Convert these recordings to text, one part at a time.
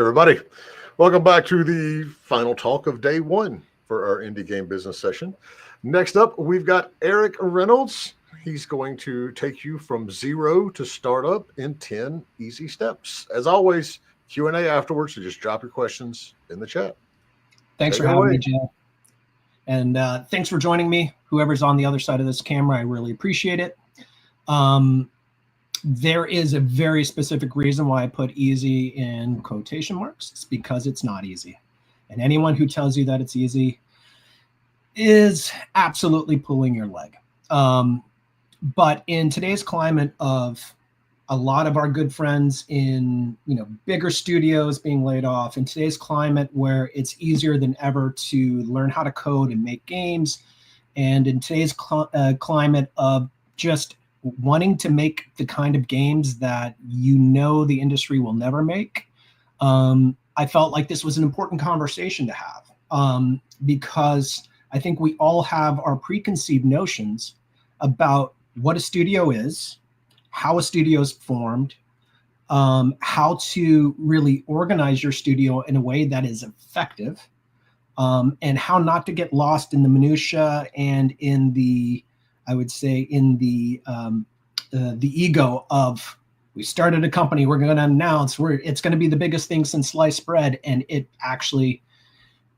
everybody. Welcome back to the final talk of day one for our indie game business session. Next up, we've got Eric Reynolds. He's going to take you from zero to startup in 10 easy steps. As always, Q&A afterwards, so just drop your questions in the chat. Thanks for having me, Joe. And thanks for joining me. Whoever's on the other side of this camera, I really appreciate it. There is a very specific reason why I put easy in quotation marks. It's because it's not easy. And anyone who tells you that it's easy is absolutely pulling your leg. But in today's climate of a lot of our good friends in bigger studios being laid off, in today's climate where it's easier than ever to learn how to code and make games, and in today's climate of just wanting to make the kind of games that the industry will never make, I felt like this was an important conversation to have, because I think we all have our preconceived notions about what a studio is, how a studio is formed, how to really organize your studio in a way that is effective, and how not to get lost in the minutia and in the, I would say, in the ego of, we started a company, we're going to announce it's going to be the biggest thing since sliced bread, and it actually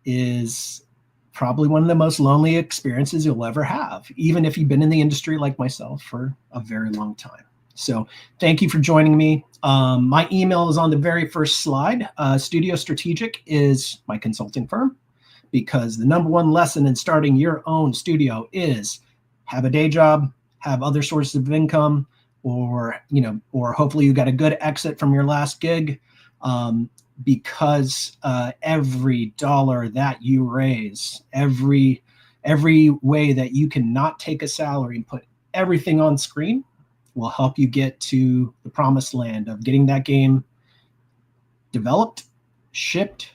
is probably one of the most lonely experiences you'll ever have, even if you've been in the industry like myself for a very long time. So thank you for joining me. My email is on the very first slide. Studio Strategic is my consulting firm, because the number one lesson in starting your own studio is have a day job, have other sources of income, or hopefully you got a good exit from your last gig, because every dollar that you raise, every way that you can not take a salary and put everything on screen will help you get to the promised land of getting that game developed, shipped,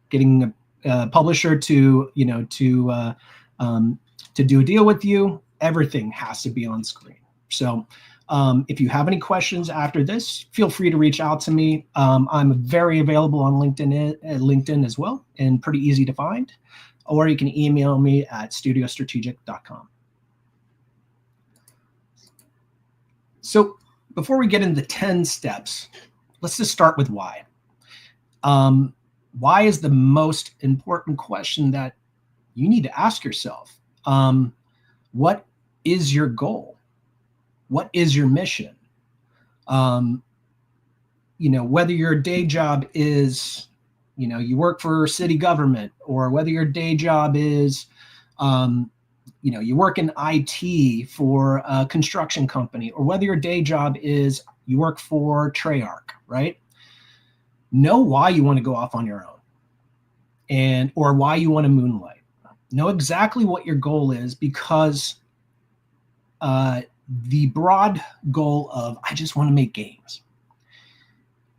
getting a publisher to do a deal with you. Everything has to be on screen. So if you have any questions after this, feel free to reach out to me. I'm very available on LinkedIn as well, and pretty easy to find. Or you can email me at studiostrategic.com. So before we get into 10 steps, let's just start with why. Why is the most important question that you need to ask yourself. What is your goal? What is your mission? Whether your day job is, you work for city government, or whether your day job is, you work in IT for a construction company, or whether your day job is you work for Treyarch, right? Know why you want to go off on your own, or why you want to moonlight. Know exactly what your goal is, because the broad goal of I just want to make games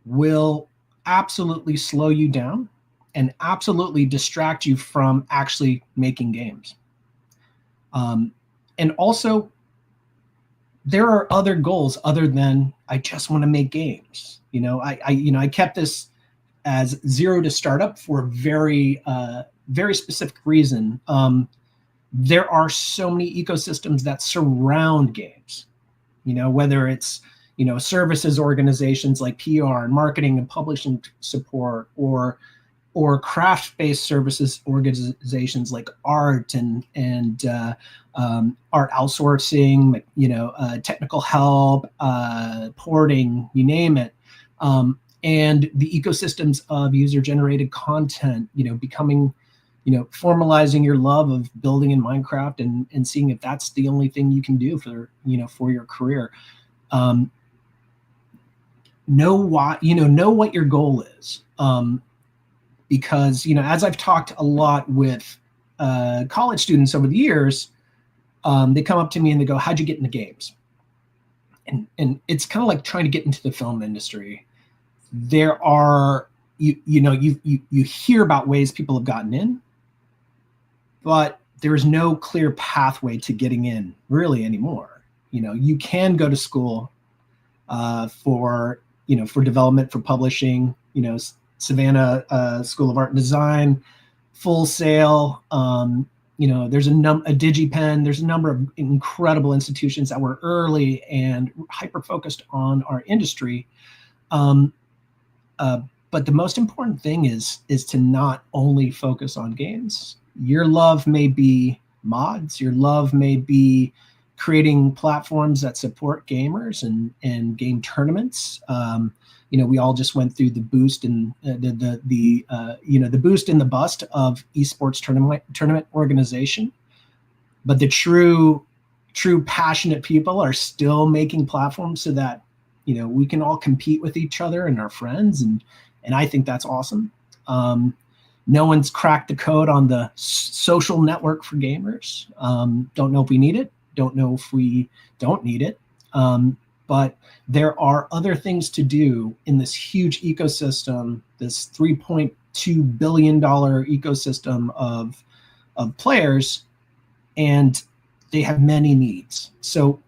will absolutely slow you down and absolutely distract you from actually making games. And also, there are other goals other than I just want to make games. I kept this as zero to startup for a very specific reason. There are so many ecosystems that surround games, whether it's, services organizations like PR and marketing and publishing support, or craft-based services organizations like art and art outsourcing, technical help, porting, you name it. And the ecosystems of user-generated content, becoming, formalizing your love of building in Minecraft and seeing if that's the only thing you can do for your career. Know what your goal is. Because, as I've talked a lot with college students over the years, they come up to me and they go, how'd you get into games? And it's kind of like trying to get into the film industry. There are, you hear about ways people have gotten in, but there's no clear pathway to getting in really anymore. You can go to school for development, for publishing, Savannah School of Art and Design, Full Sail. There's a DigiPen. There's a number of incredible institutions that were early and hyper focused on our industry. But the most important thing is to not only focus on games. Your love may be mods. Your love may be creating platforms that support gamers and game tournaments. We all just went through the boost and the boost and the bust of esports tournament organization. But the true passionate people are still making platforms so that we can all compete with each other and our friends, and I think that's awesome. No one's cracked the code on the social network for gamers. Don't know if we need it. Don't know if we don't need it. But there are other things to do in this huge ecosystem, this $3.2 billion ecosystem of players, and they have many needs. So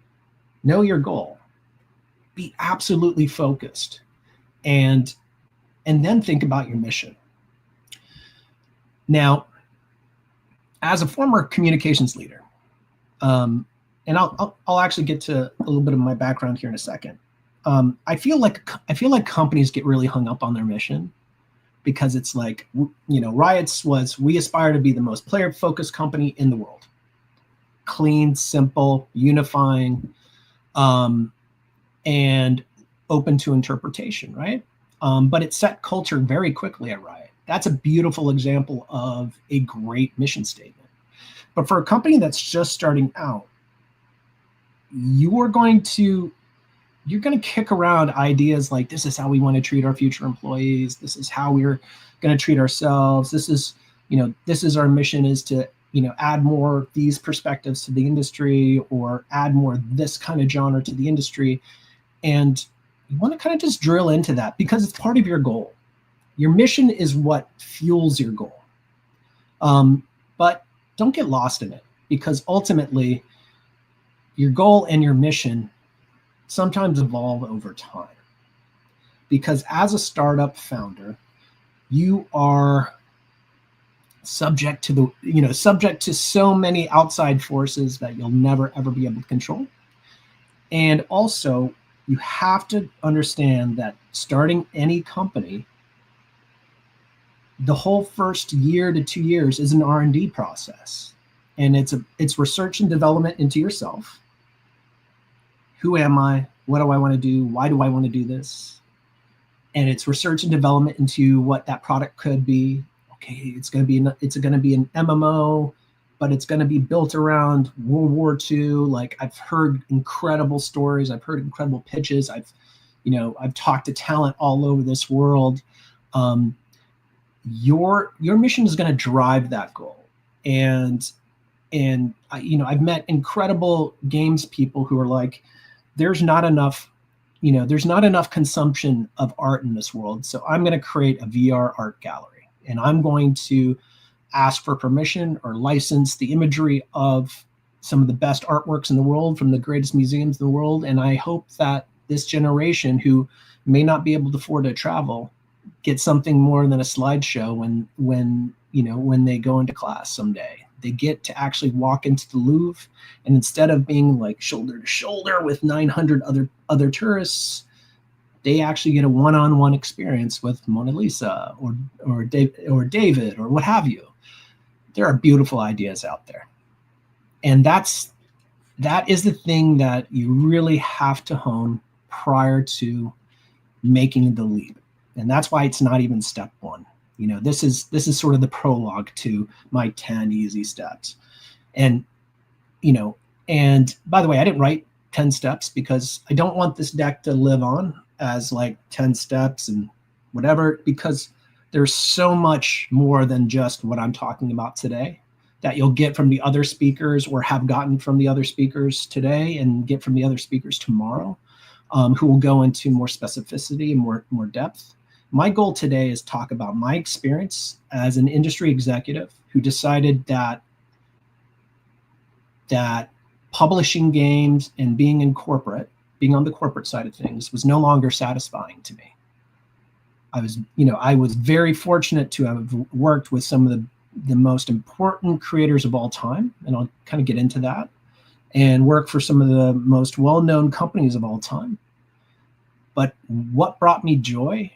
know your goal, be absolutely focused, and then think about your mission. Now, as a former communications leader, and I'll actually get to a little bit of my background here in a second. I feel like companies get really hung up on their mission, because it's like, Riot's was, we aspire to be the most player-focused company in the world. Clean, simple, unifying, and open to interpretation, right? But it set culture very quickly at Riot. That's a beautiful example of a great mission statement. But for a company that's just starting out, you're going to kick around ideas like, this is how we want to treat our future employees. This is how we're going to treat ourselves. This is our mission, is to, add more these perspectives to the industry, or add more this kind of genre to the industry. And you want to kind of just drill into that, because it's part of your goal. Your mission is what fuels your goal. But don't get lost in it, because ultimately your goal and your mission sometimes evolve over time. Because as a startup founder, you are subject to so many outside forces that you'll never ever be able to control. And also, you have to understand that starting any company, the whole first year to 2 years is an R&D process, and it's research and development into yourself. Who am I? What do I want to do? Why do I want to do this? And it's research and development into what that product could be. Okay, it's going to be an MMO, but it's going to be built around World War II. Like, I've heard incredible stories. I've heard incredible pitches. I've talked to talent all over this world. Your mission is going to drive that goal. And I've met incredible games people who are like, there's not enough consumption of art in this world. So I'm going to create a VR art gallery, and I'm going to ask for permission or license the imagery of some of the best artworks in the world from the greatest museums in the world. And I hope that this generation, who may not be able to afford to travel, get something more than a slideshow when they go into class someday. They get to actually walk into the Louvre, and instead of being like shoulder to shoulder with 900 other tourists, they actually get a one-on-one experience with Mona Lisa or David or what have you. There are beautiful ideas out there, and that is the thing that you really have to hone prior to making the leap. And that's why it's not even step one. This is sort of the prologue to my 10 easy steps. And by the way, I didn't write 10 steps because I don't want this deck to live on as like 10 steps and whatever, because there's so much more than just what I'm talking about today that you'll get from the other speakers, or have gotten from the other speakers today and get from the other speakers tomorrow, who will go into more specificity and more depth. My goal today is to talk about my experience as an industry executive who decided that publishing games and being on the corporate side of things was no longer satisfying to me. I was very fortunate to have worked with some of the most important creators of all time, and I'll kind of get into that, and work for some of the most well-known companies of all time. But what brought me joy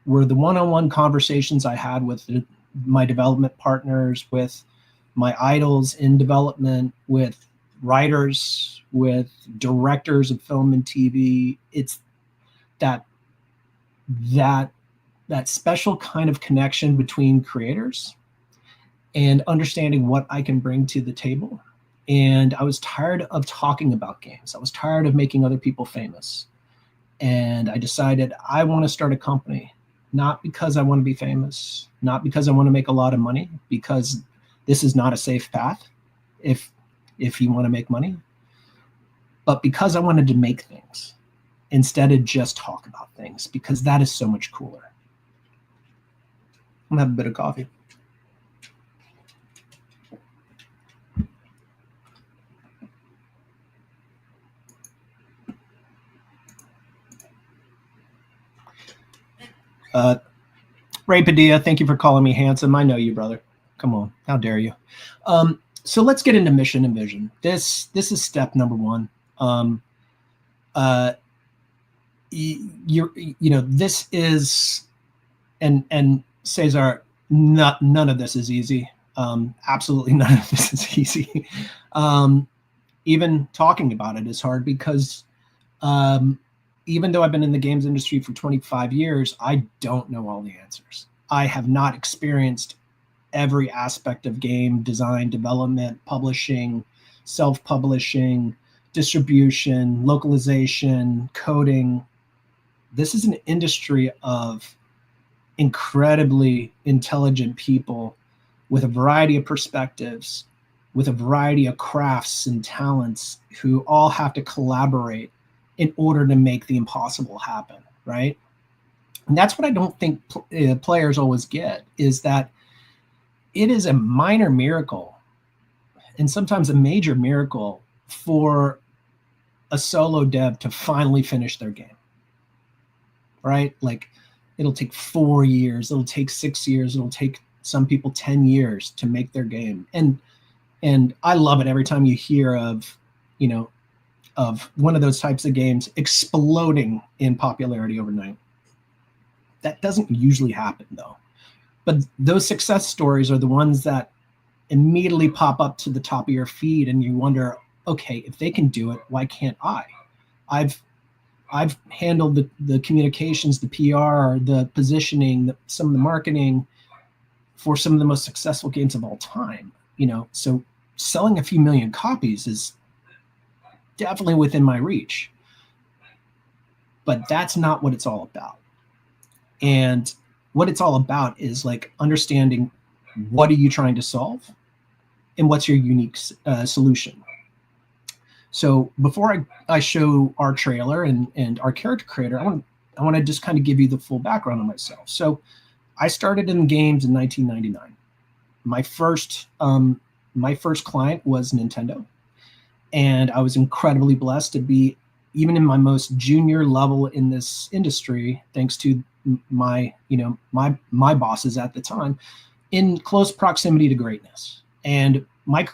were the one-on-one conversations I had with my development partners, with my idols in development, with writers, with directors of film and TV. It's that special kind of connection between creators and understanding what I can bring to the table. And I was tired of talking about games. I was tired of making other people famous. And I decided I want to start a company, not because I want to be famous, not because I want to make a lot of money, because this is not a safe path if you want to make money, but because I wanted to make things instead of just talk about things, because that is so much cooler. I'm gonna have a bit of coffee. Ray Padilla, thank you for calling me handsome. I know you, brother. Come on, how dare you? So let's get into mission and vision. This is step number one. This is, and Cesar, none of this is easy. Absolutely none of this is easy. Even talking about it is hard because even though I've been in the games industry for 25 years, I don't know all the answers. I have not experienced every aspect of game design, development, publishing, self-publishing, distribution, localization, coding. This is an industry of incredibly intelligent people with a variety of perspectives, with a variety of crafts and talents who all have to collaborate in order to make the impossible happen, right? And that's what I don't think players always get, is that it is a minor miracle and sometimes a major miracle for a solo dev to finally finish their game, right? Like, it'll take 4 years, it'll take 6 years, it'll take some people 10 years to make their game. And I love it every time you hear of one of those types of games exploding in popularity overnight. That doesn't usually happen, though. But those success stories are the ones that immediately pop up to the top of your feed, and you wonder, okay, if they can do it, why can't I? I've handled the communications, the PR, the positioning, some of the marketing for some of the most successful games of all time. So selling a few million copies is definitely within my reach. But that's not what it's all about. And what it's all about is like understanding, what are you trying to solve and what's your unique solution. So before I show our trailer and our character creator, I want to just kind of give you the full background on myself. So I started in games in 1999. My first client was Nintendo, and I was incredibly blessed to be, even in my most junior level in this industry, thanks to my bosses at the time, in close proximity to greatness. And my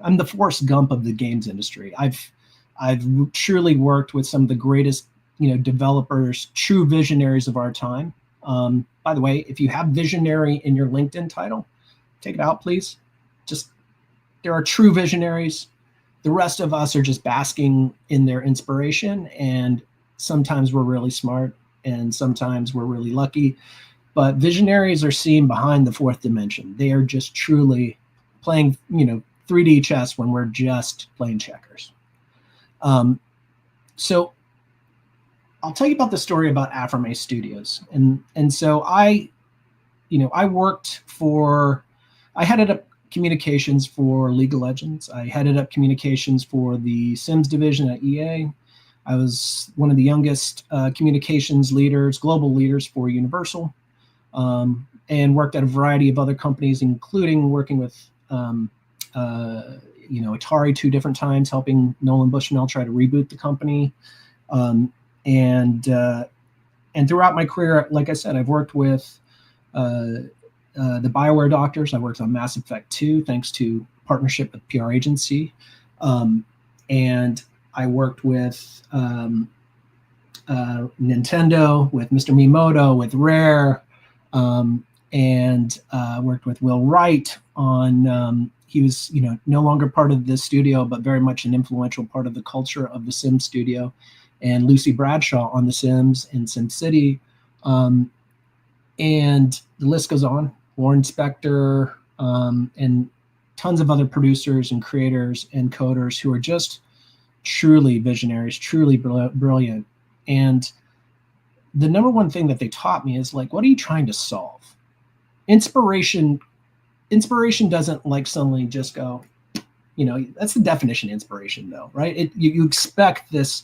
I'm the Forrest Gump of the games industry. I've truly worked with some of the greatest, developers, true visionaries of our time. By the way, if you have visionary in your LinkedIn title, take it out, please. There are true visionaries. The rest of us are just basking in their inspiration, and sometimes we're really smart and sometimes we're really lucky. But visionaries are seen behind the fourth dimension. They are just truly playing, 3D chess when we're just playing checkers. So I'll tell you about the story about Affirme Studios. And so I headed up communications for League of Legends. I headed up communications for the Sims division at EA. I was one of the youngest communications leaders, global leaders for Universal, and worked at a variety of other companies, including working with Atari 2 different times, helping Nolan Bushnell try to reboot the company. And And throughout my career, like I said, I've worked with the BioWare doctors. I worked on Mass Effect 2, thanks to partnership with PR agency. And I worked with Nintendo, with Mr. Miyamoto, with Rare, and worked with Will Wright on, he was, no longer part of the studio, but very much an influential part of the culture of the Sims studio, and Lucy Bradshaw on The Sims and SimCity. And the list goes on. Warren Spector, and tons of other producers and creators and coders who are just truly visionaries, truly brilliant. And the number one thing that they taught me is like, what are you trying to solve? Inspiration doesn't like suddenly just go, that's the definition of inspiration though, right? You expect this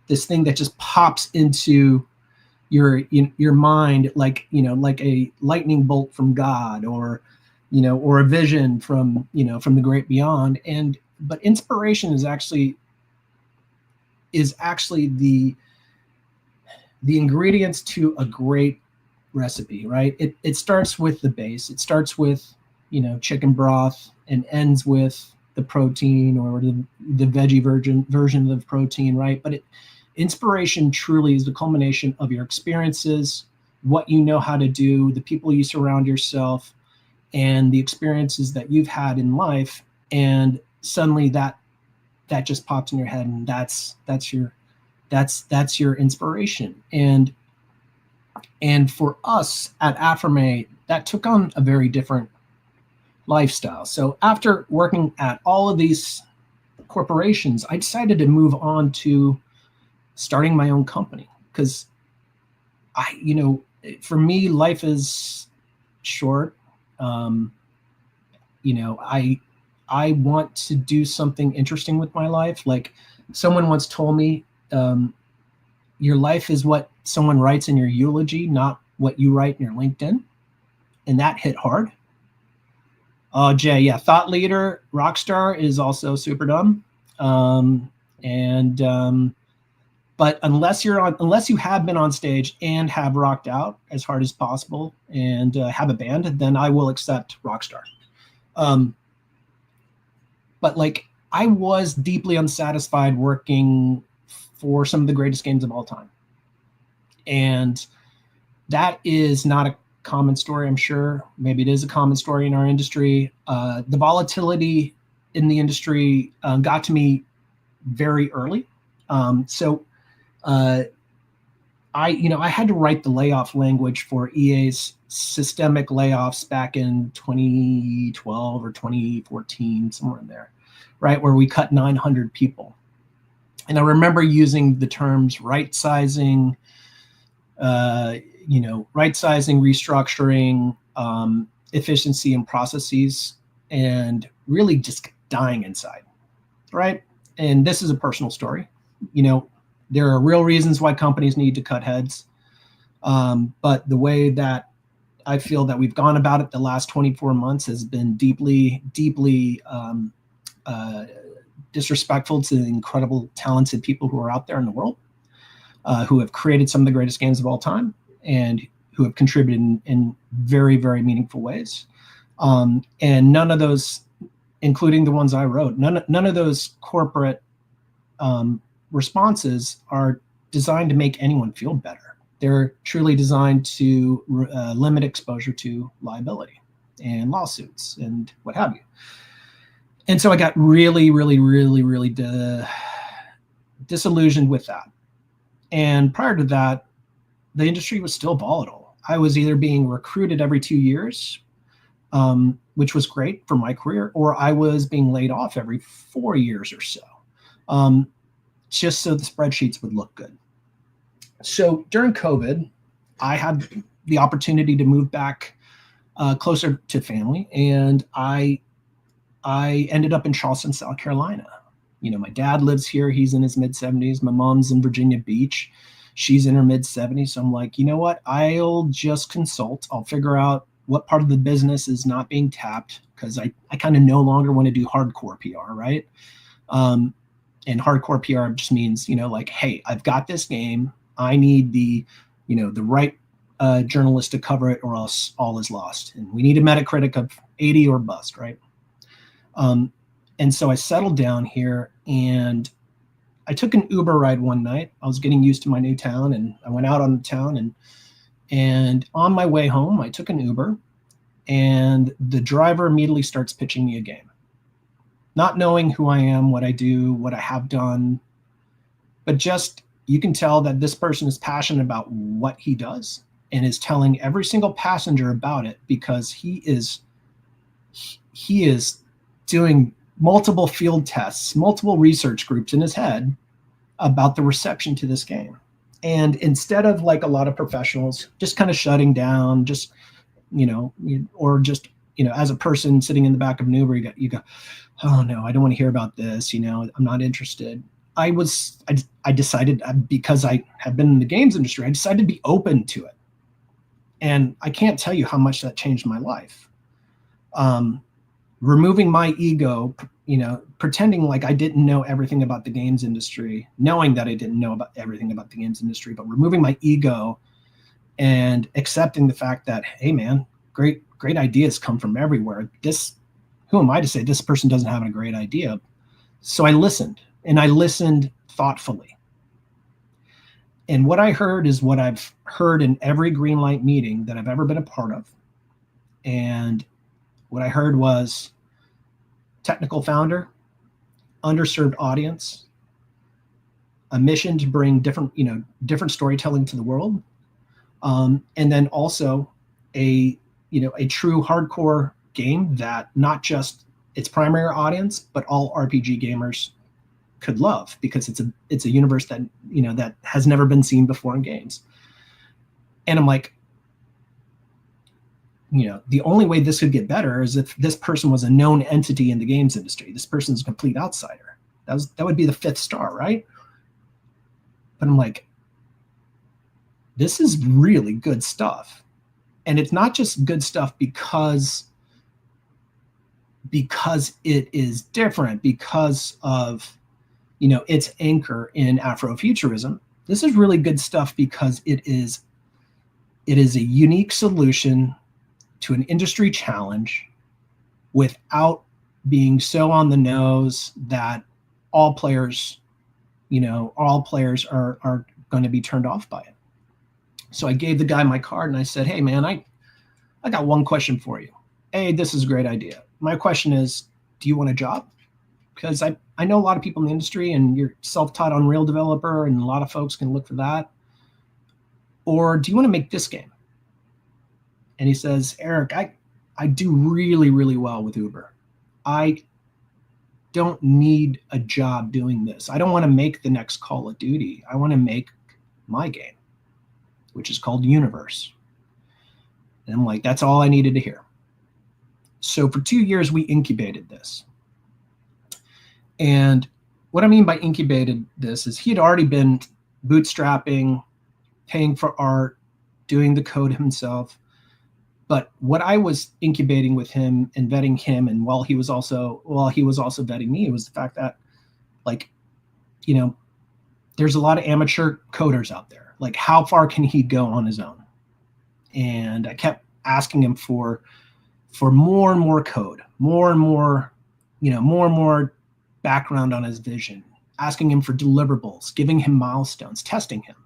thing that just pops into your mind, like a lightning bolt from God, or a vision from the great beyond. But inspiration is actually the ingredients to a great recipe, right? It starts with the base. It starts with chicken broth and ends with the protein, or the veggie version of the protein, right? But inspiration truly is the culmination of your experiences, what you know how to do, the people you surround yourself, and the experiences that you've had in life. And suddenly that just pops in your head, and that's your inspiration. And for us at Affirmate, that took on a very different lifestyle. So after working at all of these corporations, I decided to move on to starting my own company, because for me, life is short. I want to do something interesting with my life. Like someone once told me, your life is what someone writes in your eulogy, not what you write in your LinkedIn. And that hit hard. Jay, yeah, thought leader, rock star is also super dumb. But unless you have been on stage and have rocked out as hard as possible and have a band, then I will accept rock star. But like, I was deeply unsatisfied working for some of the greatest games of all time. And that is not a common story, I'm sure. Maybe it is a common story in our industry. The volatility in the industry got to me very early. I had to write the layoff language for EA's systemic layoffs back in 2012 or 2014, somewhere in there, right, where we cut 900 people. And I remember using the terms right sizing, restructuring, efficiency and processes, and really just dying inside, right? And this is a personal story. There are real reasons why companies need to cut heads. But the way that I feel that we've gone about it the last 24 months has been deeply, deeply disrespectful to the incredible, talented people who are out there in the world, who have created some of the greatest games of all time and who have contributed in very, very meaningful ways. And none of those, including the ones I wrote, none of those corporate responses are designed to make anyone feel better. They're truly designed to limit exposure to liability and lawsuits and what have you. And so I got really, really, really, really disillusioned with that. And prior to that, the industry was still volatile. I was either being recruited every 2 years, which was great for my career, or I was being laid off every 4 years or so, just so the spreadsheets would look good. So during COVID, I had the opportunity to move back closer to family, and I ended up in Charleston, South Carolina. My dad lives here. He's in his mid-70s. My mom's in Virginia Beach. She's in her mid-70s. So I'm like, you know what? I'll just consult. I'll figure out what part of the business is not being tapped, because I kind of no longer want to do hardcore PR, right? And hardcore PR just means, like, hey, I've got this game. I need the the right journalist to cover it, or else all is lost. And we need a Metacritic of 80 or bust, right? And so I settled down here, and I took an Uber ride one night. I was getting used to my new town, and I went out on the town, and on my way home, I took an Uber, and the driver immediately starts pitching me a game. Not knowing who I am, what I do, what I have done, but just, you can tell that this person is passionate about what he does and is telling every single passenger about it, because he is doing multiple field tests, multiple research groups in his head about the reception to this game. And instead of like a lot of professionals just kind of shutting down, just, or just, as a person sitting in the back of an Uber, you go, oh no, I don't want to hear about this. I'm not interested. I decided, because I have been in the games industry, I decided to be open to it. And I can't tell you how much that changed my life. Removing my ego, pretending like I didn't know everything about the games industry, knowing that I didn't know about everything about the games industry, but removing my ego and accepting the fact that, hey man, great ideas come from everywhere. Who am I to say this person doesn't have a great idea? So I listened, and I listened thoughtfully. And what I heard is what I've heard in every Greenlight meeting that I've ever been a part of. And what I heard was technical founder, underserved audience, a mission to bring different storytelling to the world, and then also a true hardcore game that not just its primary audience, but all RPG gamers could love, because it's a universe that that has never been seen before in games. And I'm like, the only way this could get better is if this person was a known entity in the games industry. This person's a complete outsider. That would be the 5th star, right? But I'm like, this is really good stuff. And it's not just good stuff because it is different, because of its anchor in Afrofuturism. This is really good stuff because it is a unique solution to an industry challenge without being so on the nose that all players are going to be turned off by it. So I gave the guy my card and I said, hey man, I got one question for you. A, this is a great idea. My question is, do you want a job? Because I know a lot of people in the industry, and you're self-taught Unreal developer, and a lot of folks can look for that. Or do you want to make this game? And he says, Eric, I do really, really well with Uber. I don't need a job doing this. I don't want to make the next Call of Duty. I want to make my game, which is called Universe. And I'm like, that's all I needed to hear. So for 2 years, we incubated this. And what I mean by incubated this is he had already been bootstrapping, paying for art, doing the code himself. But what I was incubating with him and vetting him, and while he was also vetting me, was the fact that, there's a lot of amateur coders out there. Like, how far can he go on his own? And I kept asking him for more and more code, more and more background on his vision, asking him for deliverables, giving him milestones, testing him.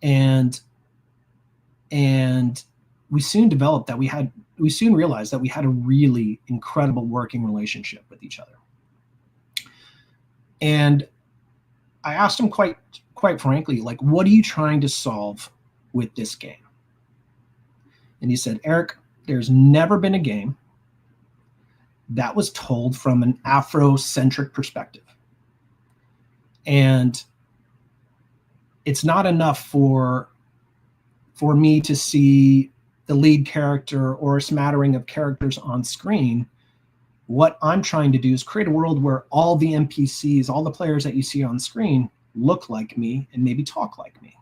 And we soon developed that we soon realized that we had a really incredible working relationship with each other. And I asked him quite frankly, like, what are you trying to solve with this game? And he said, Eric, there's never been a game that was told from an Afrocentric perspective. And it's not enough for me to see the lead character or a smattering of characters on screen. What I'm trying to do is create a world where all the NPCs, all the players that you see on screen, look like me and maybe talk like me.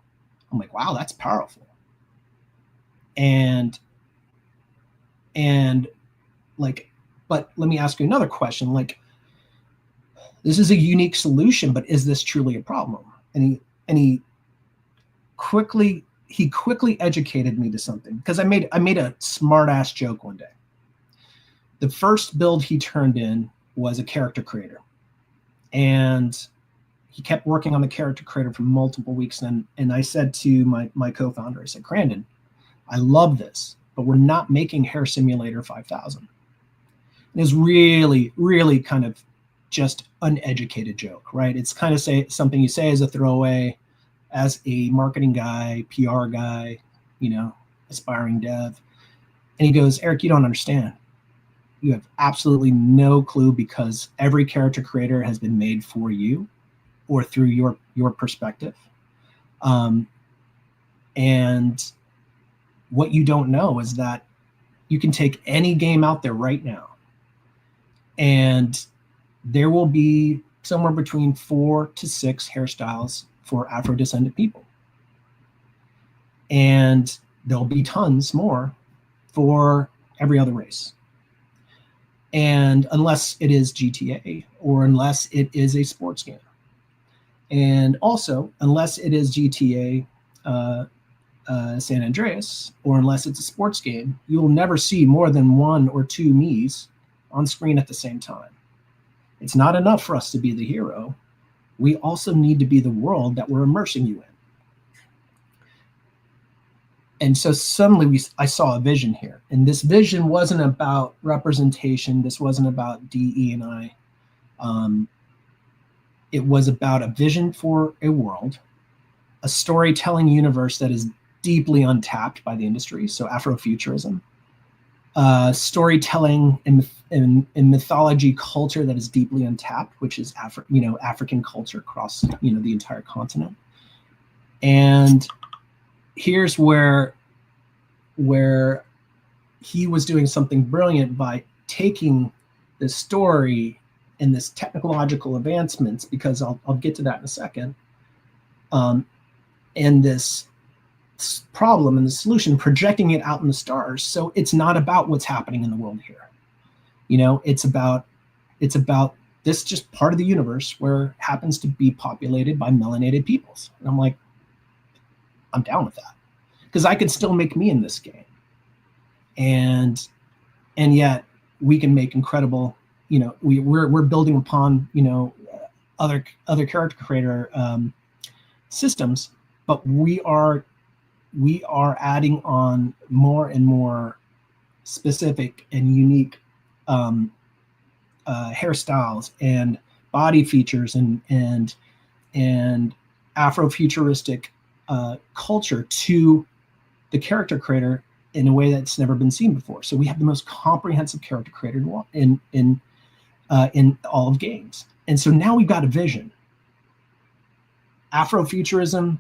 I'm like, wow, that's powerful. And but let me ask you another question. Like, this is a unique solution, but is this truly a problem? And he quickly he quickly educated me to something, because I made a smart ass joke one day. The first build he turned in was a character creator, and he kept working on the character creator for multiple weeks. And I said to my co-founder, I said, Crandon, I love this, but we're not making Hair Simulator 5000. It was really, really kind of just uneducated joke, right? It's kind of something you say as a throwaway, as a marketing guy, PR guy, aspiring dev. And he goes, Eric, you don't understand. You have absolutely no clue, because every character creator has been made for you or through your perspective. And what you don't know is that you can take any game out there right now, and there will be somewhere between 4 to 6 hairstyles for Afro-descendant people. And there'll be tons more for every other race. And unless it is GTA, or unless it is a sports game. And also, unless it is GTA San Andreas, or unless it's a sports game, you will never see more than 1 or 2 me's on screen at the same time. It's not enough for us to be the hero. We also need to be the world that we're immersing you in. And so suddenly I saw a vision here. And this vision wasn't about representation. This wasn't about DE&I. It was about a vision for a world, a storytelling universe that is deeply untapped by the industry. So Afrofuturism, storytelling and mythology culture that is deeply untapped, which is African culture across the entire continent. And here's where he was doing something brilliant by taking this story and this technological advancements, because I'll get to that in a second, and this problem and the solution, projecting it out in the stars. So it's not about what's happening in the world here. It's about this just part of the universe where happens to be populated by melanated peoples. And I'm like, I'm down with that, because I could still make me in this game. And yet we can make incredible, we're building upon, other character creator systems, but we are adding on more and more specific and unique hairstyles and body features and Afrofuturistic culture to the character creator in a way that's never been seen before. So we have the most comprehensive character creator in all of games. And so now we've got a vision. Afrofuturism,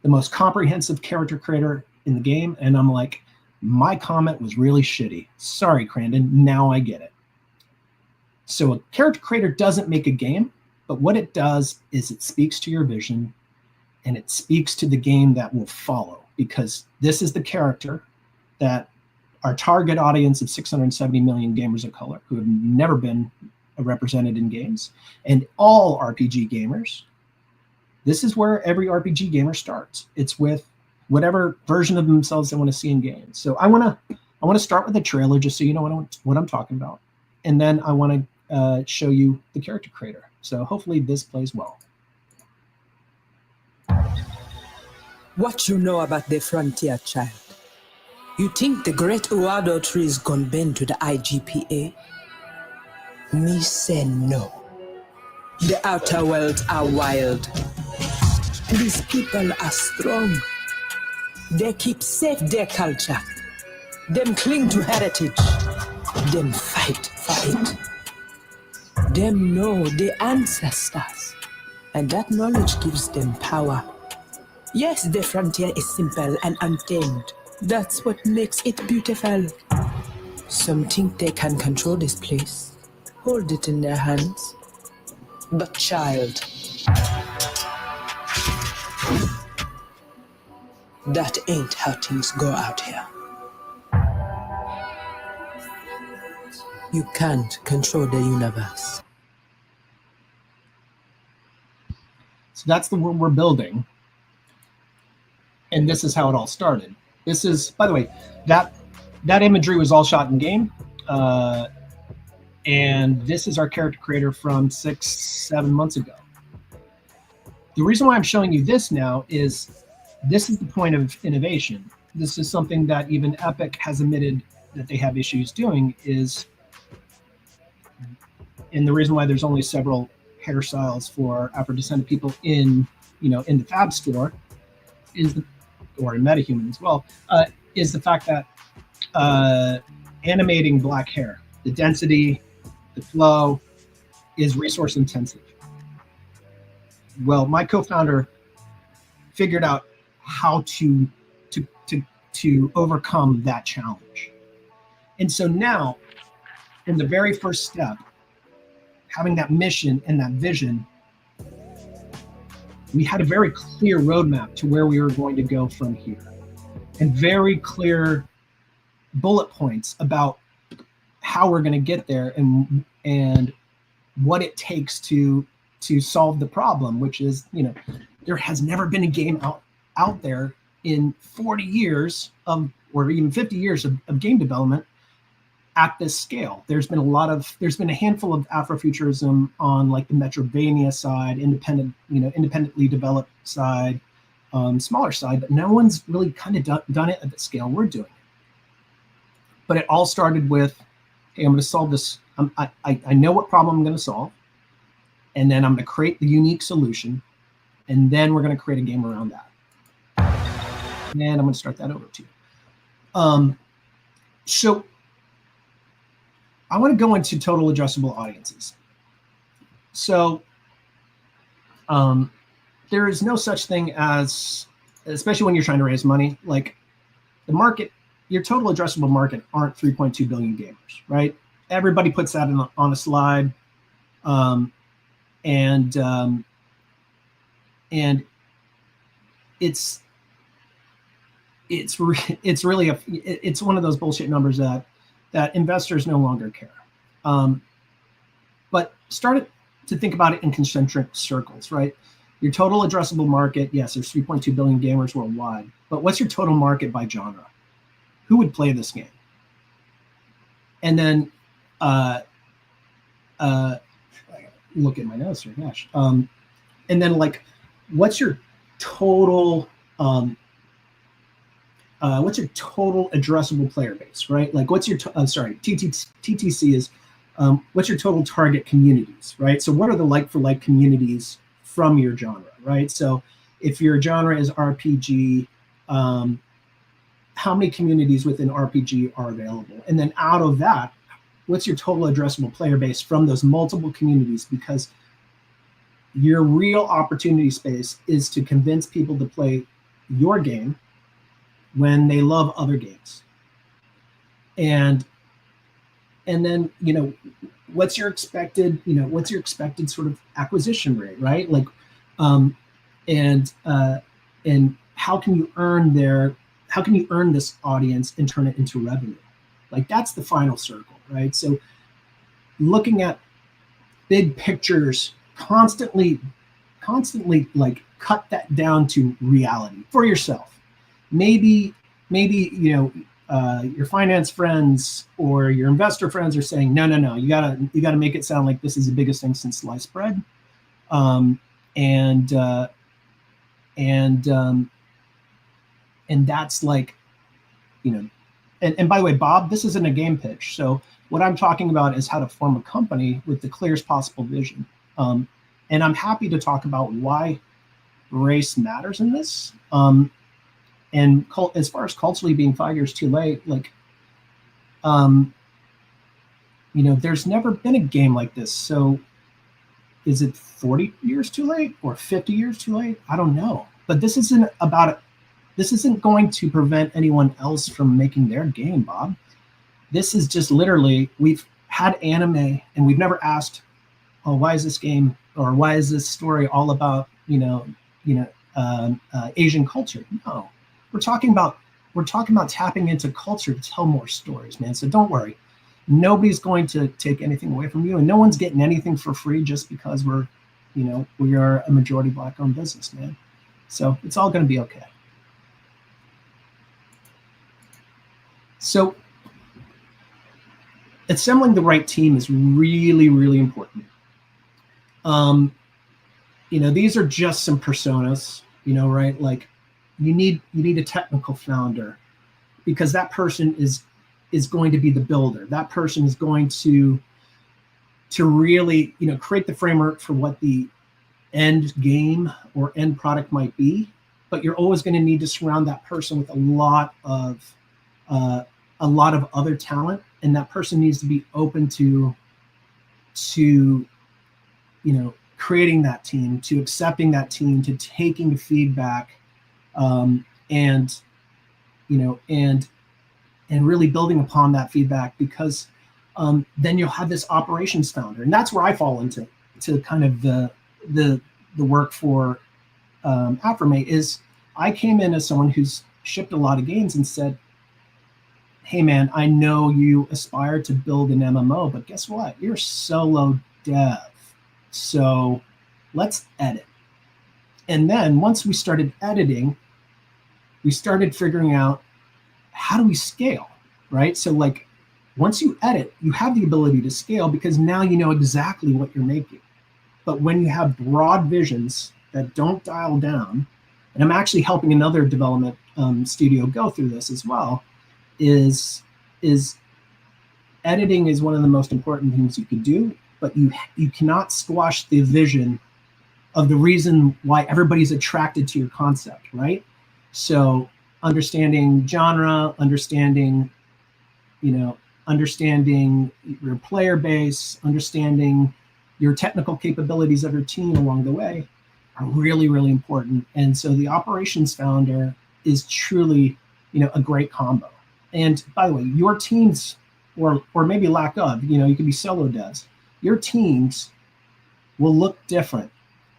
the most comprehensive character creator in the game. And I'm like, my comment was really shitty. Sorry, Crandon, now I get it. So a character creator doesn't make a game, but what it does is it speaks to your vision, and it speaks to the game that will follow, because this is the character that our target audience of 670 million gamers of color who have never been represented in games, and all RPG gamers. This is where every RPG gamer starts. It's with whatever version of themselves they want to see in games. So I want to start with a trailer, just so you know what I'm talking about, and then I want to show you the character creator. So hopefully this plays well. What you know about the frontier, child? You think the great Uado tree is gonna bend to the IGPA? Me say no. The outer worlds are wild. These people are strong. They keep safe their culture. Them cling to heritage. Them fight for it. Them know the ancestors. And that knowledge gives them power. Yes, the frontier is simple and untamed. That's what makes it beautiful. Some think they can control this place, hold it in their hands. But child, that ain't how things go out here. You can't control the universe. So that's the world we're building. And this is how it all started. This is, by the way, that imagery was all shot in game. And this is our character creator from 6-7 months ago. The reason why I'm showing you this now is this is the point of innovation. This is something that even Epic has admitted that they have issues doing is, and the reason why there's only several hairstyles for Afro-descendant people in the Fab store is or in MetaHuman as well, is the fact that animating black hair, the density, the flow is resource intensive. Well, my co-founder figured out how to overcome that challenge. And so now, in the very first step, having that mission and that vision, we had a very clear roadmap to where we were going to go from here, and very clear bullet points about how we're going to get there and what it takes to solve the problem, which is, there has never been a game out there in 40 years or even 50 years of game development at this scale. There's been a handful of Afrofuturism on like the Metroidvania side, independently developed side, smaller side, but no one's really kind of done it at the scale we're doing it. But it all started with, hey, I'm going to solve this. I know what problem I'm going to solve, and then I'm going to create the unique solution, and then we're going to create a game around that. And I'm going to start that over to you. So I want to go into total addressable audiences. So there is no such thing as, especially when you're trying to raise money, like the market, your total addressable market aren't 3.2 billion gamers, right? Everybody puts that on a slide. And it's really it's one of those bullshit numbers that investors no longer care. But start to think about it in concentric circles, right? Your total addressable market, yes, there's 3.2 billion gamers worldwide, but what's your total market by genre? Who would play this game? And then look at my notes here, gosh. And then like, what's your total addressable player base, right? Like what's your, TTC is, what's your total target communities, right? So what are the like-for-like communities from your genre, right? So if your genre is RPG, how many communities within RPG are available? And then out of that, what's your total addressable player base from those multiple communities? Because your real opportunity space is to convince people to play your game when they love other games. And then, what's your expected sort of acquisition rate, right? Like, and how can you earn this audience and turn it into revenue? Like that's the final circle, right? So looking at big pictures, constantly like cut that down to reality for yourself. Maybe your finance friends or your investor friends are saying, no, you gotta make it sound like this is the biggest thing since sliced bread. And that's like, and by the way, Bob, this isn't a game pitch. So what I'm talking about is how to form a company with the clearest possible vision. And I'm happy to talk about why race matters in this. And as far as culturally being 5 years too late, like, there's never been a game like this. So is it 40 years too late or 50 years too late? I don't know. But this isn't going to prevent anyone else from making their game, Bob. This is just literally, we've had anime and we've never asked, oh, why is this game or why is this story all about, Asian culture? No, we're talking about tapping into culture to tell more stories, man. So don't worry. Nobody's going to take anything away from you, and no one's getting anything for free just because we are a majority Black-owned business, man. So it's all going to be okay. So assembling the right team is really, really important. These are just some personas, right? Like you need a technical founder, because that person is going to be the builder. That person is going to really, create the framework for what the end game or end product might be. But you're always going to need to surround that person with a lot of other talent, and that person needs to be open to creating that team, to accepting that team, to taking the feedback, and really building upon that feedback, because then you'll have this operations founder, and that's where I fall into kind of the work for Affirmate. Is I came in as someone who's shipped a lot of games and said, hey man, I know you aspire to build an MMO, but guess what? You're solo dev. So let's edit. And then once we started editing, we started figuring out, how do we scale, right? So like once you edit, you have the ability to scale, because now you know exactly what you're making. But when you have broad visions that don't dial down, and I'm actually helping another development studio go through this as well, is editing is one of the most important things you could do, but you cannot squash the vision of the reason why everybody's attracted to your concept, right? So understanding genre, understanding your player base, understanding your technical capabilities of your team along the way are really, really important. And so the operations founder is truly, a great combo. And by the way, your teams, or maybe lack of, you could be solo devs, your teams will look different,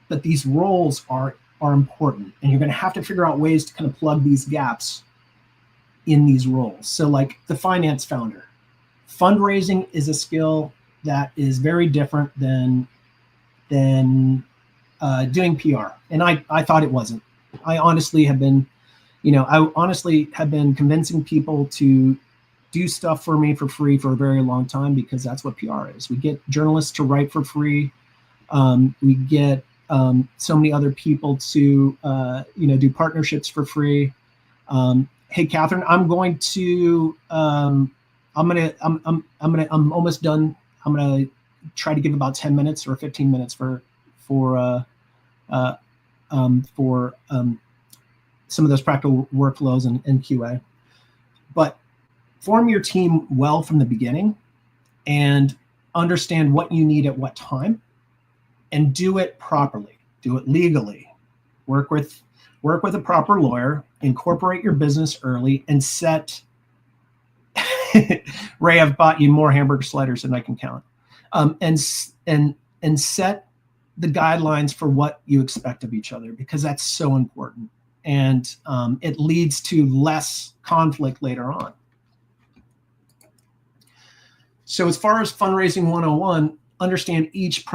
but these roles are important, and you're going to have to figure out ways to kind of plug these gaps in these roles. So like the finance founder, fundraising is a skill that is very different than doing PR. And I thought it wasn't. I honestly have been convincing people to do stuff for me for free for a very long time, because that's what PR is. We get journalists to write for free. We get so many other people to do partnerships for free. Hey, Catherine, I'm almost done. I'm gonna try to give about 10 minutes or 15 minutes for some of those practical workflows and QA. But form your team well from the beginning, and understand what you need at what time, and do it properly, do it legally. Work with a proper lawyer, incorporate your business early, and set Ray, I've bought you more hamburger sliders than I can count. And set the guidelines for what you expect of each other, because that's so important. And it leads to less conflict later on. So as far as fundraising 101, understand each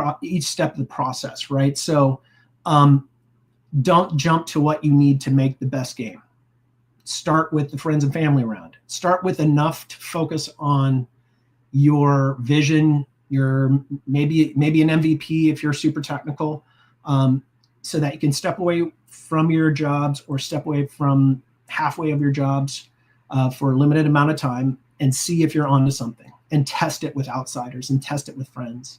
step of the process, right? So don't jump to what you need to make the best game. Start with the friends and family round. Start with enough to focus on your vision, your maybe an MVP if you're super technical, so that you can step away from your jobs, or step away from halfway of your jobs for a limited amount of time, and see if you're onto something, and test it with outsiders and test it with friends.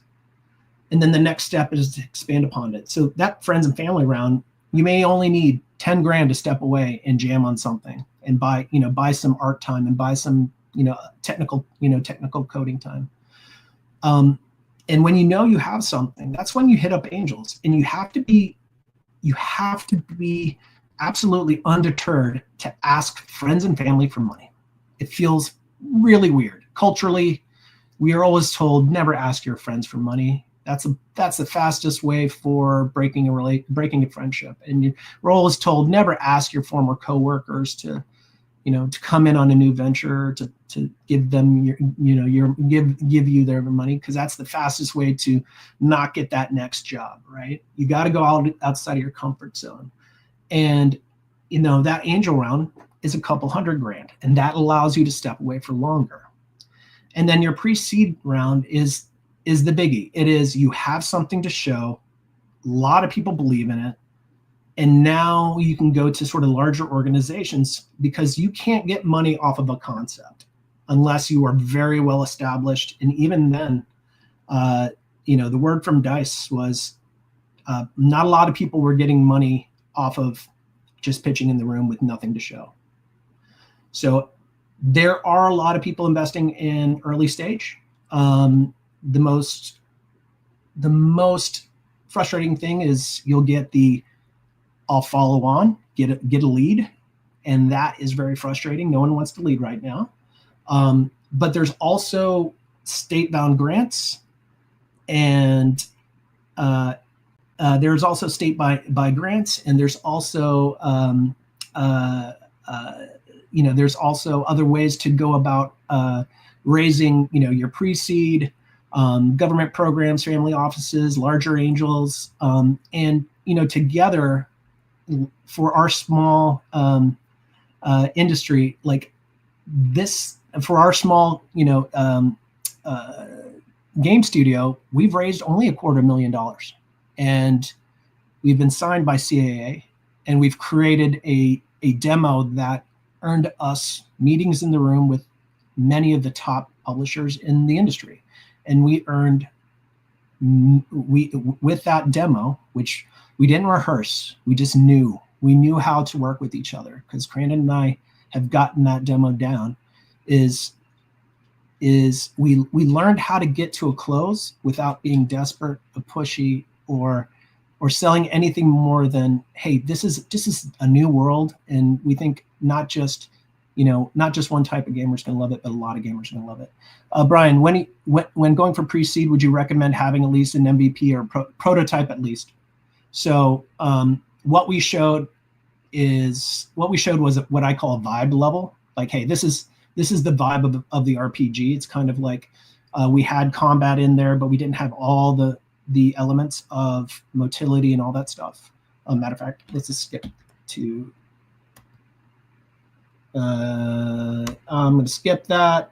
And then the next step is to expand upon it. So that friends and family round, you may only need 10 grand to step away and jam on something, and buy some art time, and buy some, technical coding time. And when you have something, that's when you hit up angels, and you have to be absolutely undeterred to ask friends and family for money. It feels really weird. Culturally, we are always told never ask your friends for money. That's the fastest way for breaking a friendship. And we're always told never ask your former coworkers to come in on a new venture, to give them give you their money, because that's the fastest way to not get that next job, right? You got to go outside of your comfort zone. And that angel round, is a couple $100,000, and that allows you to step away for longer. And then your pre-seed round is the biggie. It is, you have something to show, a lot of people believe in it, and now you can go to sort of larger organizations, because you can't get money off of a concept unless you are very well established. And even then, the word from DICE was not a lot of people were getting money off of just pitching in the room with nothing to show. So there are a lot of people investing in early stage. The most frustrating thing is you'll get the I'll follow on, get a lead, and that is very frustrating. No one wants to lead right now. But there's also state-bound grants, and there's also state by grants, and there's also there's also other ways to go about raising your pre-seed, government programs, family offices, larger angels, and together for our small industry like this, for our small game studio, we've raised only $250,000, and we've been signed by CAA, and we've created a demo that earned us meetings in the room with many of the top publishers in the industry. And we with that demo, which we didn't rehearse, we just knew how to work with each other, because Crandon and I have gotten that demo down, is we learned how to get to a close without being desperate or pushy or selling anything more than, hey, this is a new world, and we think not just one type of gamer is going to love it, but a lot of gamers are going to love it. Brian, when going for pre-seed, would you recommend having at least an MVP or prototype at least? So what we showed was what I call a vibe level. Like, hey, this is the vibe of the RPG. It's kind of like we had combat in there, but we didn't have all the elements of motility and all that stuff. Matter of fact, let's just skip to. I'm going to skip that.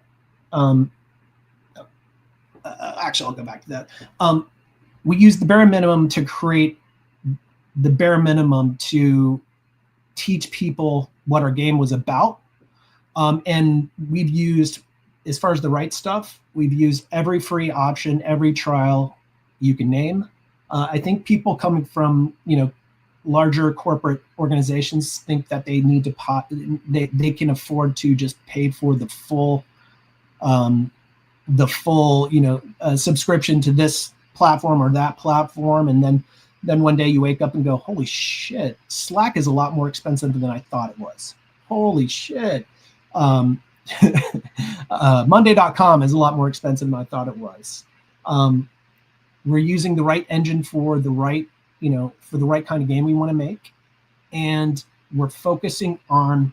Actually, I'll go back to that. We used the bare minimum to create the bare minimum to teach people what our game was about. And we've used, as far as the right stuff, we've used every free option, every trial you can name. I think people coming from, larger corporate organizations think that they need to they can afford to just pay for the full subscription to this platform or that platform, and then one day you wake up and go, holy shit, Slack is a lot more expensive than I thought it was. Holy shit. Monday.com is a lot more expensive than I thought it was. We're using the right engine for the right kind of game we want to make, and we're focusing on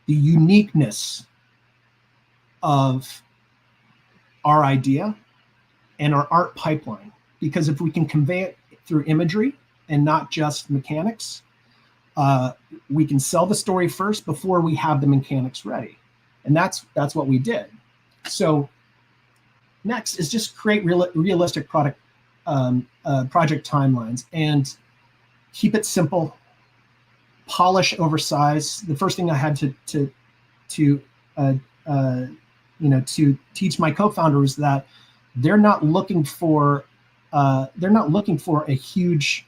the uniqueness of our idea and our art pipeline, because if we can convey it through imagery and not just mechanics, we can sell the story first before we have the mechanics ready. And that's what we did. So next is just create realistic project timelines and keep it simple, polish over size. The first thing I had to teach my co-founder is that they're not looking for a huge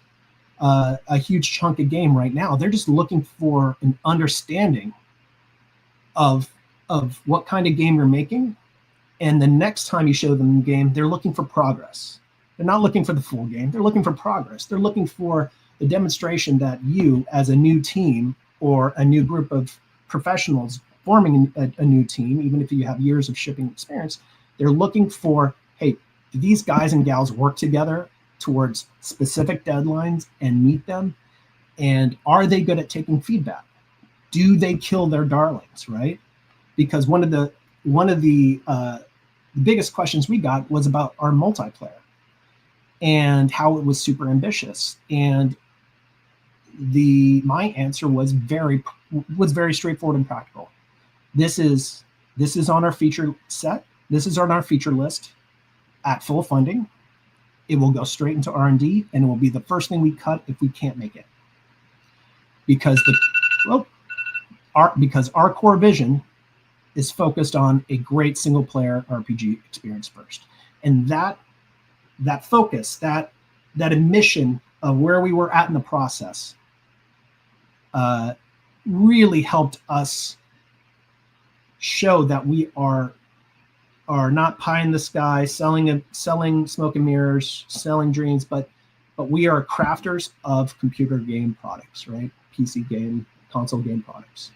chunk of game right now. They're just looking for an understanding of what kind of game you're making. And the next time you show them the game, they're looking for progress. They're not looking for the full game. They're looking for progress. They're looking for the demonstration that you, as a new team or a new group of professionals forming a new team, even if you have years of shipping experience, they're looking for, hey, do these guys and gals work together towards specific deadlines and meet them? And are they good at taking feedback? Do they kill their darlings, right? Because one of the biggest questions we got was about our multiplayer and how it was super ambitious. And my answer was very straightforward and practical. This is on our feature set. This is on our feature list at full funding. It will go straight into R&D, and it will be the first thing we cut if we can't make it. Because our core vision is focused on a great single player RPG experience first. And that focus, that admission of where we were at in the process really helped us show that we are not pie in the sky, selling smoke and mirrors, selling dreams, but we are crafters of computer game products, right? PC game, console game products.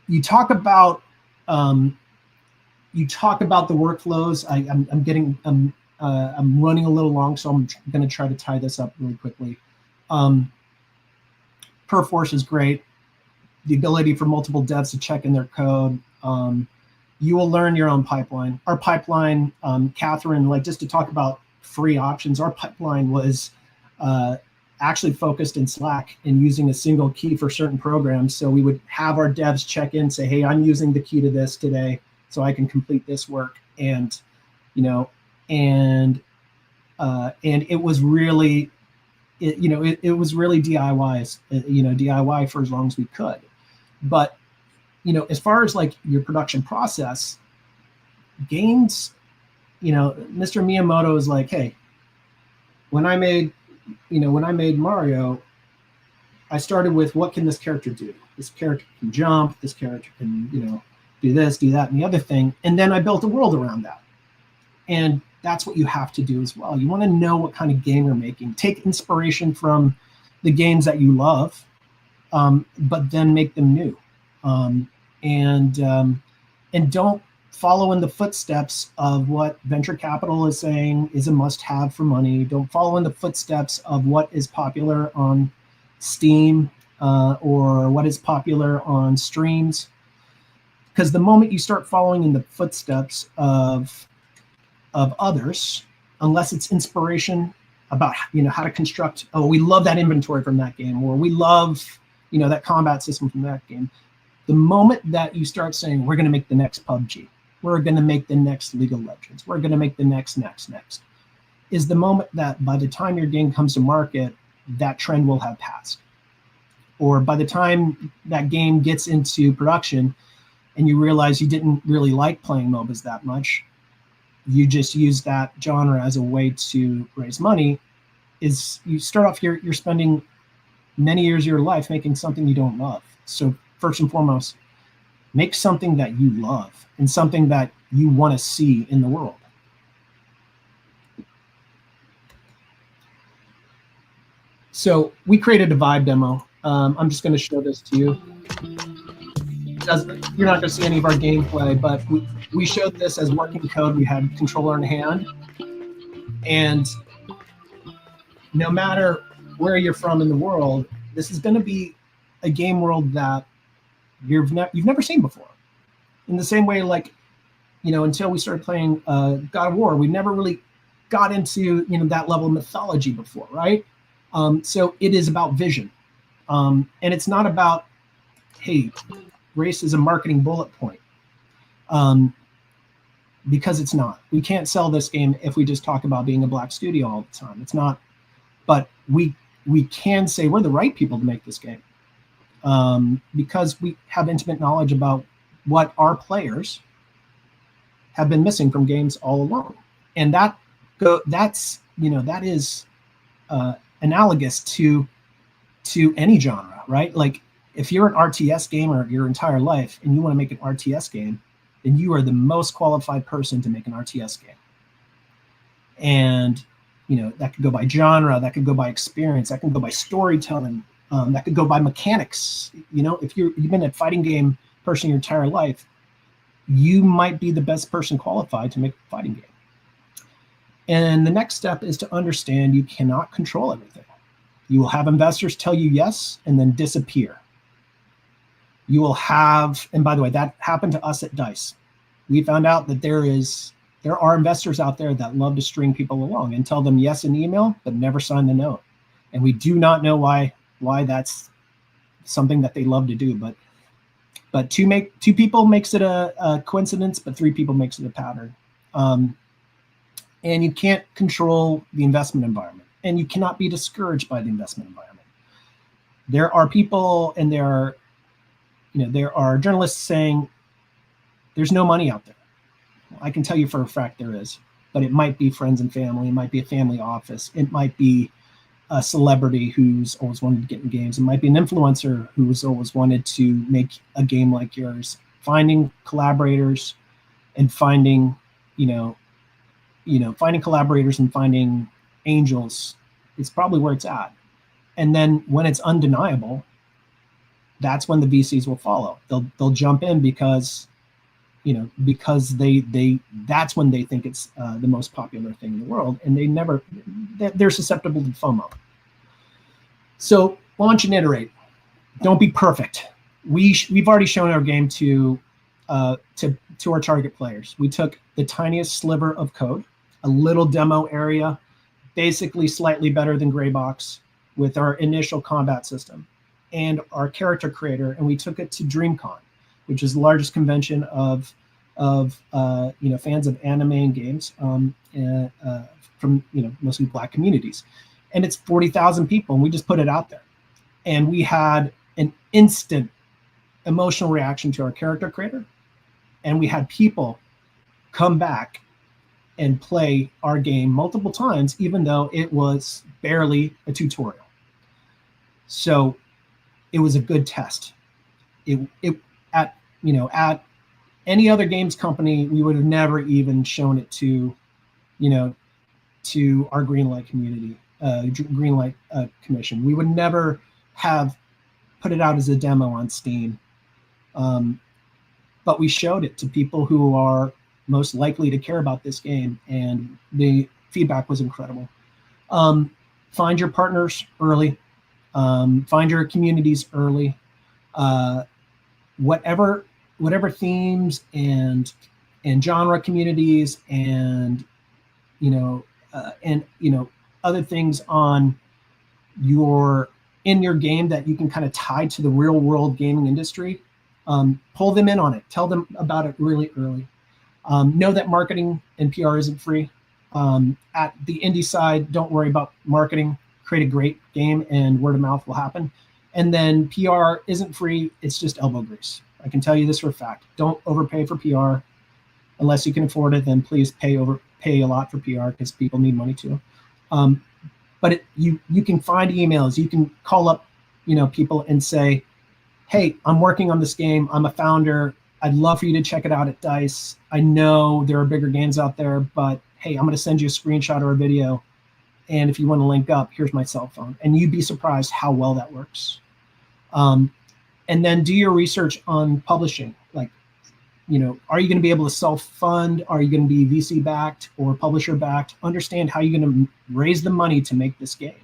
You talk about the workflows. I'm running a little long, so I'm going to try to tie this up really quickly. Perforce is great. The ability for multiple devs to check in their code. You will learn your own pipeline. Our pipeline, Catherine, like just to talk about free options, our pipeline was actually focused in Slack and using a single key for certain programs. So we would have our devs check in, say, hey, I'm using the key to this today, so I can complete this work. And, and it was really, it was really DIY, DIY for as long as we could. But, as far as like your production process, games, Mr. Miyamoto is like, hey, when I made Mario, I started with what can this character do? This character can jump, this character can, do this, do that, and the other thing. And then I built a world around that. And that's what you have to do as well. You want to know what kind of game you're making. Take inspiration from the games that you love, but then make them new. And don't follow in the footsteps of what venture capital is saying is a must-have for money. Don't follow in the footsteps of what is popular on Steam or what is popular on streams. Because the moment you start following in the footsteps of others, unless it's inspiration about how to construct, oh, we love that inventory from that game, or we love that combat system from that game. The moment that you start saying, we're going to make the next PUBG, we're going to make the next League of Legends, we're going to make the next, is the moment that by the time your game comes to market, that trend will have passed. Or by the time that game gets into production and you realize you didn't really like playing MOBAs that much, you just use that genre as a way to raise money, is you start off, you're spending many years of your life making something you don't love. So first and foremost, make something that you love and something that you want to see in the world. So we created a vibe demo. I'm just going to show this to you. You're not going to see any of our gameplay, but we showed this as working code. We had controller in hand. And no matter where you're from in the world, this is going to be a game world that you've never seen before. In the same way, like, until we started playing God of War, we never really got into that level of mythology before, right? So it is about vision, and it's not about, hey, race is a marketing bullet point, because it's not. We can't sell this game if we just talk about being a black studio all the time. It's not. But we can say we're the right people to make this game. Because we have intimate knowledge about what our players have been missing from games all along, and that is analogous to any genre, right? Like if you're an RTS gamer your entire life and you want to make an RTS game, then you are the most qualified person to make an RTS game. And that could go by genre, that could go by experience, that can go by storytelling. That could go by mechanics. If you've been a fighting game person your entire life, you might be the best person qualified to make a fighting game. And the next step is to understand you cannot control everything. You will have investors tell you yes and then disappear. You will have, and by the way, that happened to us at DICE. We found out that there are investors out there that love to string people along and tell them yes in email, but never sign the note. and we do not know why that's something that they love to do. But two people makes it a coincidence, but three people makes it a pattern. And you can't control the investment environment, and you cannot be discouraged by the investment environment. There are people, and there are journalists saying there's no money out there. I can tell you for a fact there is, but it might be friends and family. It might be a family office. It might be a celebrity who's always wanted to get in games. It might be an influencer who's always wanted to make a game like yours. Finding collaborators and finding collaborators and finding angels is probably where it's at. And then when it's undeniable, that's when the VCs will follow. They'll jump in because they that's when they think it's the most popular thing in the world, and they're susceptible to FOMO. So launch and iterate. Don't be perfect. We've already shown our game to our target players. We took the tiniest sliver of code, a little demo area, basically slightly better than Greybox, with our initial combat system and our character creator, and we took it to DreamCon, which is the largest convention of fans of anime and games from mostly Black communities, and it's 40,000 people, and we just put it out there, and we had an instant emotional reaction to our character creator, and we had people come back and play our game multiple times, even though it was barely a tutorial. So it was a good test. At any other games company, we would have never even shown it to our Greenlight community, Greenlight commission. We would never have put it out as a demo on Steam. But we showed it to people who are most likely to care about this game, and the feedback was incredible. Find your partners early. Find your communities early. Whatever themes and genre communities and other things in your game that you can kind of tie to the real world gaming industry, pull them in on it. Tell them about it really early. Know that marketing and PR isn't free. At the indie side, don't worry about marketing. Create a great game and word of mouth will happen. And then PR isn't free. It's just elbow grease. I can tell you this for a fact. Don't overpay for PR. Unless you can afford it, then please pay a lot for PR, because people need money too. But you can find emails. You can call up people and say, hey, I'm working on this game. I'm a founder. I'd love for you to check it out at DICE. I know there are bigger games out there, but hey, I'm going to send you a screenshot or a video. And if you want to link up, here's my cell phone. And you'd be surprised how well that works. And then do your research on publishing. Like, are you going to be able to self-fund? Are you going to be VC-backed or publisher-backed? Understand how you're going to raise the money to make this game.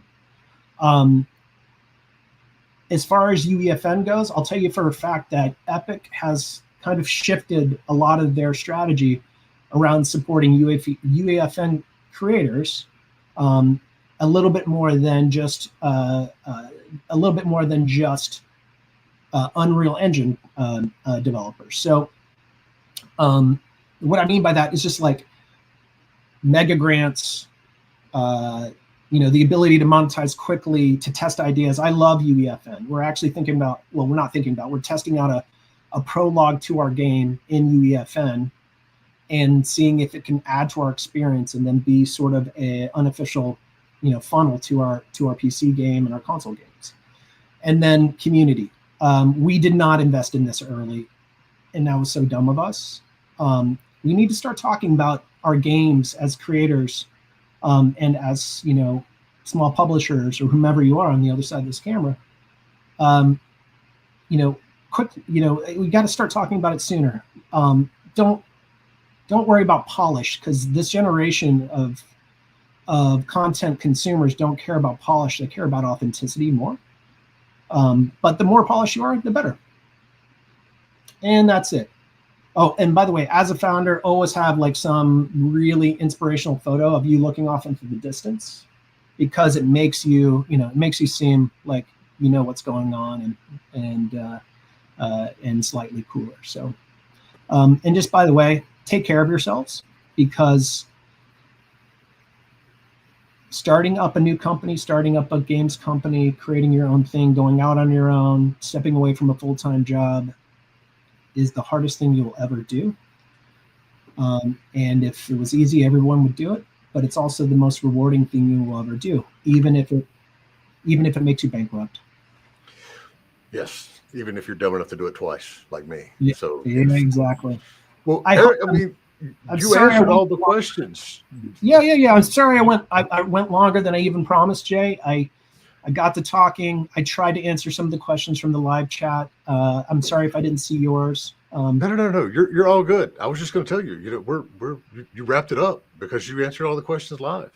As far as UEFN goes, I'll tell you for a fact that Epic has kind of shifted a lot of their strategy around supporting UEFN creators a little bit more than just Unreal Engine developers. So what I mean by that is just like mega grants, the ability to monetize quickly, to test ideas. I love UEFN. We're actually we're testing out a prologue to our game in UEFN and seeing if it can add to our experience and then be sort of a unofficial, funnel to our PC game and our console games. And then community. We did not invest in this early, and that was so dumb of us. We need to start talking about our games as creators, and as small publishers or whomever you are on the other side of this camera. We got to start talking about it sooner. Don't worry about polish, because this generation of content consumers don't care about polish. They care about authenticity more. But the more polished you are, the better. And that's it. Oh, and by the way, as a founder, always have like some really inspirational photo of you looking off into the distance. because it makes you, it makes you seem like you know what's going on and slightly cooler. So, and just by the way, take care of yourselves, because starting up a new company, starting up a games company, creating your own thing, going out on your own, stepping away from a full-time job is the hardest thing you will ever do. And if it was easy, everyone would do it. But it's also the most rewarding thing you will ever do, even if it makes you bankrupt. Yes, even if you're dumb enough to do it twice, like me. Yeah, So yeah, exactly. Well, I'm you sorry answered all the questions. Yeah. I'm sorry I went longer than I even promised, Jay. I got to talking. I tried to answer some of the questions from the live chat. I'm sorry if I didn't see yours. No. You're all good. I was just going to tell you, you wrapped it up because you answered all the questions live.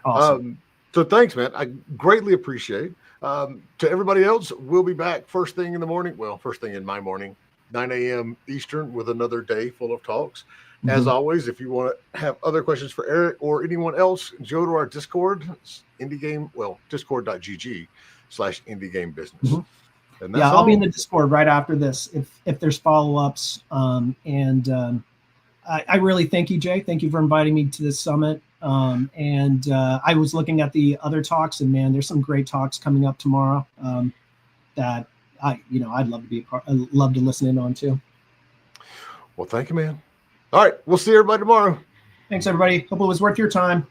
Awesome. So thanks, man. I greatly appreciate. To everybody else, we'll be back first thing in the morning. Well, first thing in my morning, 9 a.m. Eastern, with another day full of talks. As always, if you want to have other questions for Eric or anyone else, go to our Discord, discord.gg/indiegamebusiness. And that's all. I'll be in the Discord right after this if there's follow-ups. I really thank you, Jay. Thank you for inviting me to this summit. I was looking at the other talks, and man, there's some great talks coming up tomorrow that I'd love to be I'd love to listen in on too. Well, thank you, man. All right, we'll see everybody tomorrow. Thanks, everybody. Hope it was worth your time.